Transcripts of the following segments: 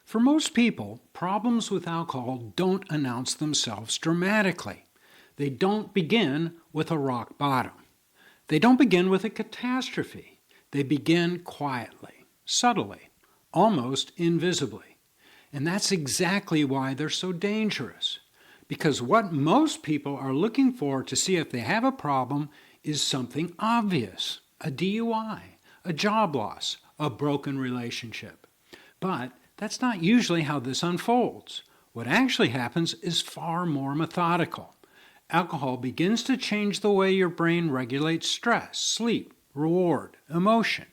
For most people, problems with alcohol don't announce themselves dramatically. They don't begin with a rock bottom. They don't begin with a catastrophe. They begin quietly, subtly, almost invisibly. And that's exactly why they're so dangerous. Because what most people are looking for to see if they have a problem is something obvious. A DUI, a job loss, a broken relationship. But that's not usually how this unfolds. What actually happens is far more methodical. Alcohol begins to change the way your brain regulates stress, sleep, reward, emotion.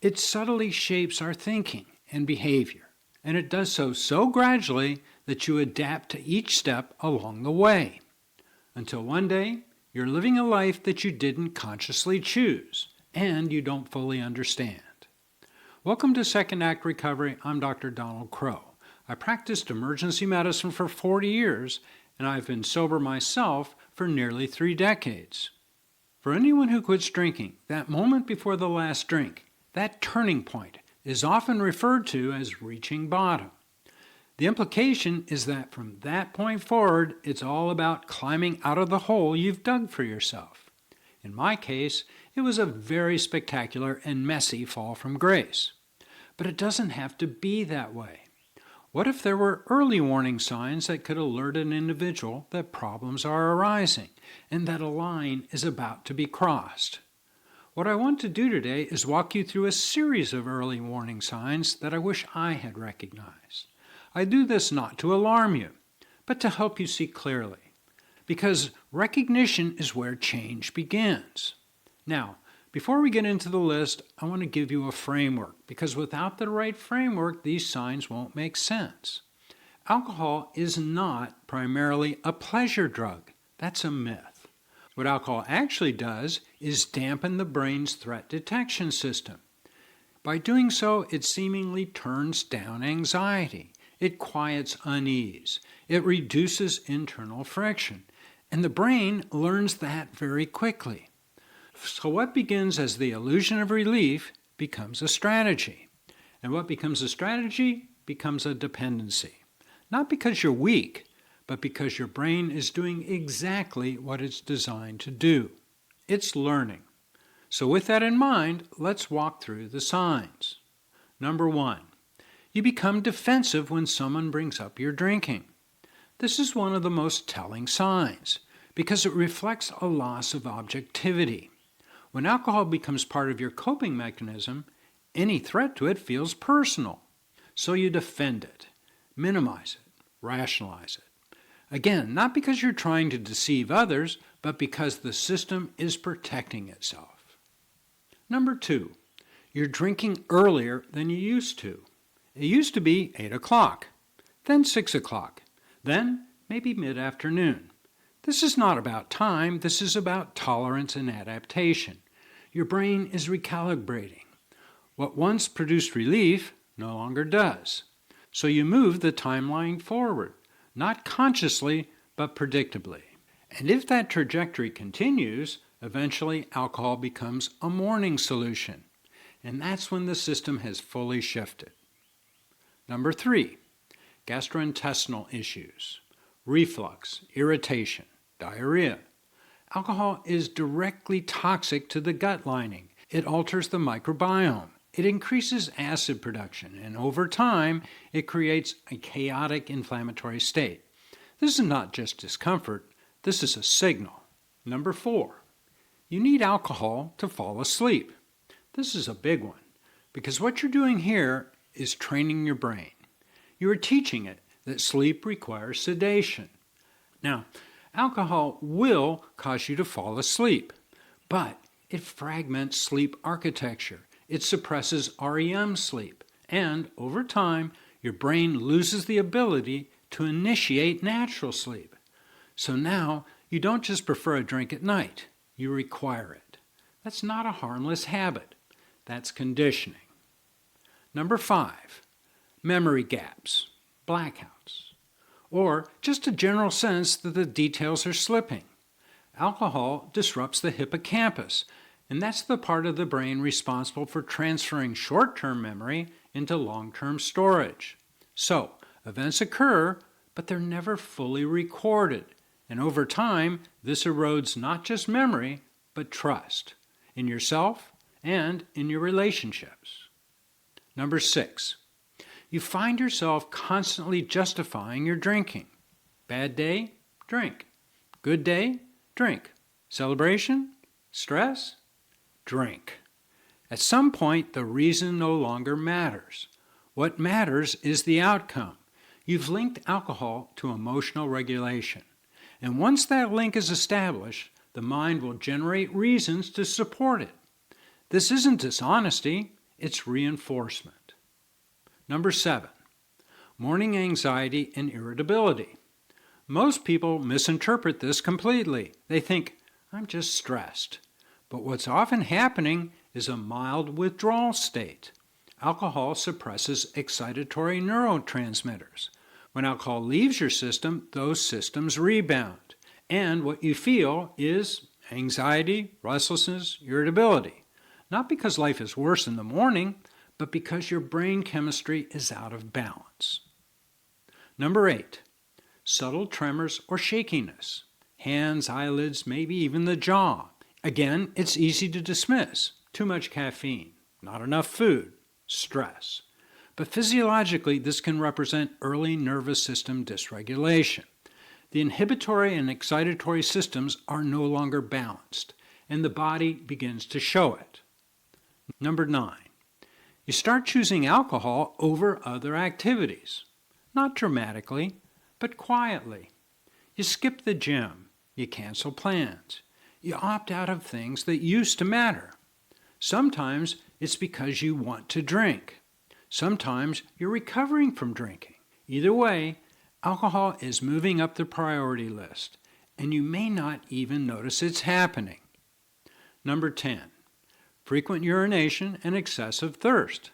It subtly shapes our thinking and behavior. And it does so gradually that you adapt to each step along the way. Until one day, you're living a life that you didn't consciously choose, and you don't fully understand. Welcome to Second Act Recovery. I'm Dr. Donald Crowe. I practiced emergency medicine for 40 years, and I've been sober myself for nearly 3 decades. For anyone who quits drinking, that moment before the last drink, that turning point, is often referred to as reaching bottom. The implication is that from that point forward, it's all about climbing out of the hole you've dug for yourself. In my case, it was a very spectacular and messy fall from grace. But it doesn't have to be that way. What if there were early warning signs that could alert an individual that problems are arising and that a line is about to be crossed? What I want to do today is walk you through a series of early warning signs that I wish I had recognized. I do this not to alarm you, but to help you see clearly, because recognition is where change begins. Now, before we get into the list, I want to give you a framework, because without the right framework, these signs won't make sense. Alcohol is not primarily a pleasure drug. That's a myth. What alcohol actually does is dampen the brain's threat detection system. By doing so, it seemingly turns down anxiety. It quiets unease. It reduces internal friction. And the brain learns that very quickly. So what begins as the illusion of relief becomes a strategy. And what becomes a strategy becomes a dependency. Not because you're weak, but because your brain is doing exactly what it's designed to do. It's learning. So with that in mind, let's walk through the signs. Number 1, you become defensive when someone brings up your drinking. This is one of the most telling signs, because it reflects a loss of objectivity. When alcohol becomes part of your coping mechanism, any threat to it feels personal. So you defend it, minimize it, rationalize it. Again, not because you're trying to deceive others, but because the system is protecting itself. Number 2, you're drinking earlier than you used to. It used to be 8 o'clock, then 6 o'clock, then maybe mid-afternoon. This is not about time, this is about tolerance and adaptation. Your brain is recalibrating. What once produced relief no longer does. So you move the timeline forward. Not consciously, but predictably. And if that trajectory continues, eventually alcohol becomes a morning solution. And that's when the system has fully shifted. Number 3, gastrointestinal issues, reflux, irritation, diarrhea. Alcohol is directly toxic to the gut lining. It alters the microbiome. It increases acid production, and over time, it creates a chaotic inflammatory state. This is not just discomfort, this is a signal. Number 4, you need alcohol to fall asleep. This is a big one, because what you're doing here is training your brain. You are teaching it that sleep requires sedation. Now, alcohol will cause you to fall asleep, but it fragments sleep architecture. It suppresses REM sleep, and over time, your brain loses the ability to initiate natural sleep. So now, you don't just prefer a drink at night, you require it. That's not a harmless habit. That's conditioning. Number 5, memory gaps, blackouts, or just a general sense that the details are slipping. Alcohol disrupts the hippocampus, and that's the part of the brain responsible for transferring short-term memory into long-term storage. So, events occur, but they're never fully recorded. And over time, this erodes not just memory, but trust in yourself and in your relationships. Number 6, you find yourself constantly justifying your drinking. Bad day? Drink. Good day? Drink. Celebration? Stress? Drink. At some point, the reason no longer matters. What matters is the outcome. You've linked alcohol to emotional regulation. And once that link is established, the mind will generate reasons to support it. This isn't dishonesty, it's reinforcement. Number 7, morning anxiety and irritability. Most people misinterpret this completely. They think, I'm just stressed. But what's often happening is a mild withdrawal state. Alcohol suppresses excitatory neurotransmitters. When alcohol leaves your system, those systems rebound. And what you feel is anxiety, restlessness, irritability. Not because life is worse in the morning, but because your brain chemistry is out of balance. Number 8, subtle tremors or shakiness. Hands, eyelids, maybe even the jaw. Again, it's easy to dismiss. Too much caffeine, not enough food, stress. But physiologically, this can represent early nervous system dysregulation. The inhibitory and excitatory systems are no longer balanced, and the body begins to show it. Number 9, you start choosing alcohol over other activities. Not dramatically, but quietly. You skip the gym, you cancel plans, you opt out of things that used to matter. Sometimes it's because you want to drink. Sometimes you're recovering from drinking. Either way, alcohol is moving up the priority list, and you may not even notice it's happening. Number 10, frequent urination and excessive thirst.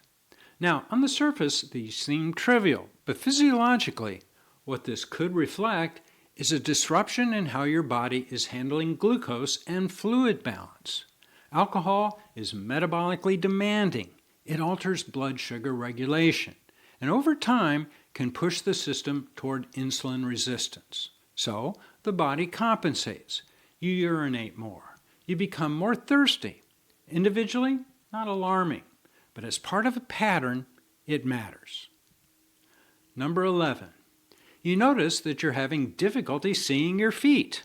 Now, on the surface, these seem trivial, but physiologically, what this could reflect is a disruption in how your body is handling glucose and fluid balance. Alcohol is metabolically demanding. It alters blood sugar regulation, and over time can push the system toward insulin resistance. So the body compensates. You urinate more. You become more thirsty. Individually, not alarming, but as part of a pattern, it matters. Number 11, you notice that you're having difficulty seeing your feet.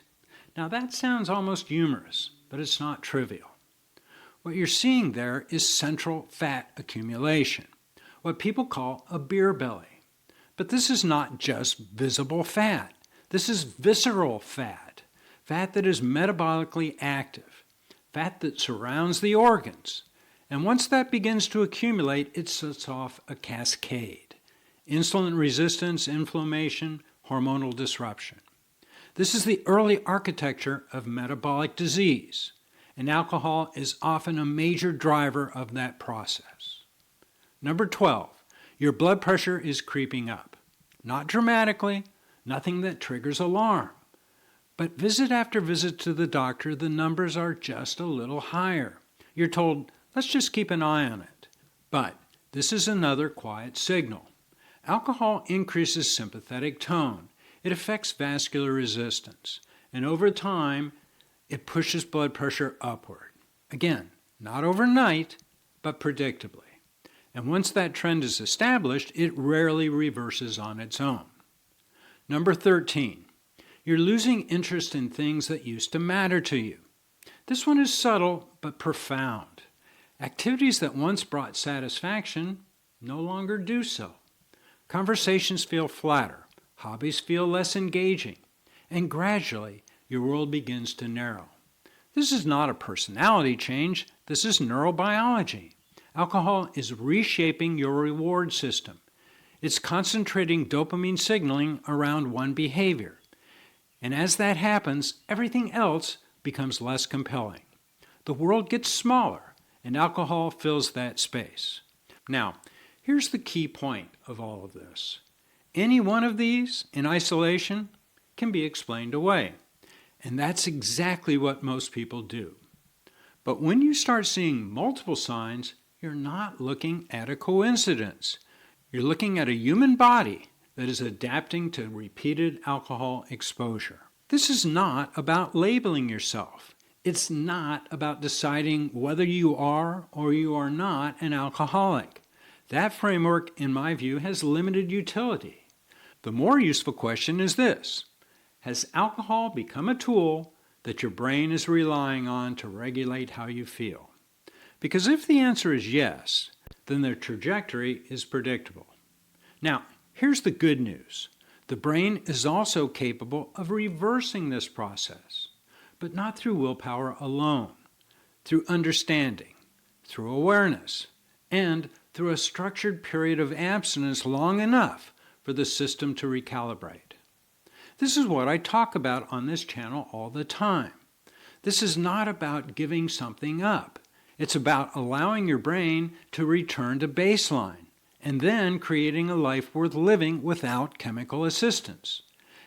Now that sounds almost humorous, but it's not trivial. What you're seeing there is central fat accumulation, what people call a beer belly. But this is not just visible fat. This is visceral fat, fat that is metabolically active, fat that surrounds the organs. And once that begins to accumulate, it sets off a cascade. Insulin resistance, inflammation, hormonal disruption. This is the early architecture of metabolic disease, and alcohol is often a major driver of that process. Number 12, your blood pressure is creeping up. Not dramatically, nothing that triggers alarm. But visit after visit to the doctor, the numbers are just a little higher. You're told, let's just keep an eye on it. But this is another quiet signal. Alcohol increases sympathetic tone. It affects vascular resistance. And over time, it pushes blood pressure upward. Again, not overnight, but predictably. And once that trend is established, it rarely reverses on its own. Number 13, you're losing interest in things that used to matter to you. This one is subtle but profound. Activities that once brought satisfaction no longer do so. Conversations feel flatter, hobbies feel less engaging, and gradually your world begins to narrow. This is not a personality change, this is neurobiology. Alcohol is reshaping your reward system. It's concentrating dopamine signaling around one behavior. And as that happens, everything else becomes less compelling. The world gets smaller, and alcohol fills that space. Now, here's the key point of all of this. Any one of these, in isolation, can be explained away. And that's exactly what most people do. But when you start seeing multiple signs, you're not looking at a coincidence. You're looking at a human body that is adapting to repeated alcohol exposure. This is not about labeling yourself. It's not about deciding whether you are or you are not an alcoholic. That framework, in my view, has limited utility. The more useful question is this: has alcohol become a tool that your brain is relying on to regulate how you feel? Because if the answer is yes, then the trajectory is predictable. Now, here's the good news. The brain is also capable of reversing this process, but not through willpower alone, through understanding, through awareness, and through a structured period of abstinence long enough for the system to recalibrate. This is what I talk about on this channel all the time. This is not about giving something up. It's about allowing your brain to return to baseline and then creating a life worth living without chemical assistance.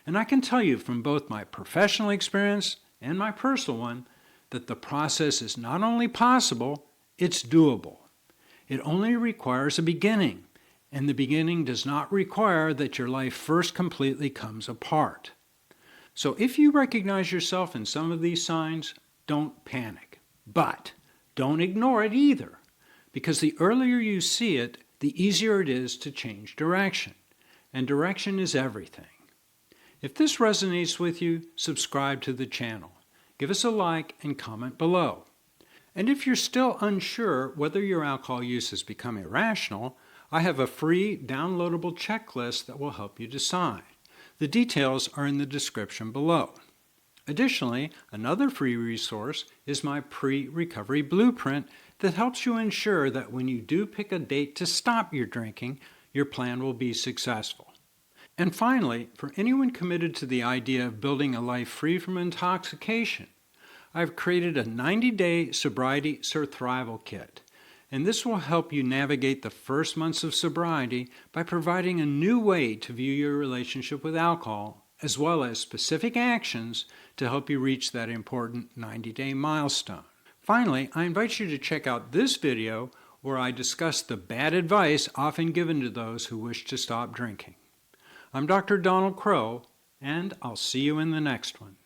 And I can tell you from both my professional experience and my personal one that the process is not only possible, it's doable. It only requires a beginning, and the beginning does not require that your life first completely comes apart. So if you recognize yourself in some of these signs, don't panic. But don't ignore it either, because the earlier you see it, the easier it is to change direction. And direction is everything. If this resonates with you, subscribe to the channel. Give us a like and comment below. And if you're still unsure whether your alcohol use has become irrational, I have a free downloadable checklist that will help you decide. The details are in the description below. Additionally, another free resource is my pre-recovery blueprint that helps you ensure that when you do pick a date to stop your drinking, your plan will be successful. And finally, for anyone committed to the idea of building a life free from intoxication, I've created a 90-day sobriety survival kit. And this will help you navigate the first months of sobriety by providing a new way to view your relationship with alcohol, as well as specific actions to help you reach that important 90-day milestone. Finally, I invite you to check out this video where I discuss the bad advice often given to those who wish to stop drinking. I'm Dr. Donald Crowe, and I'll see you in the next one.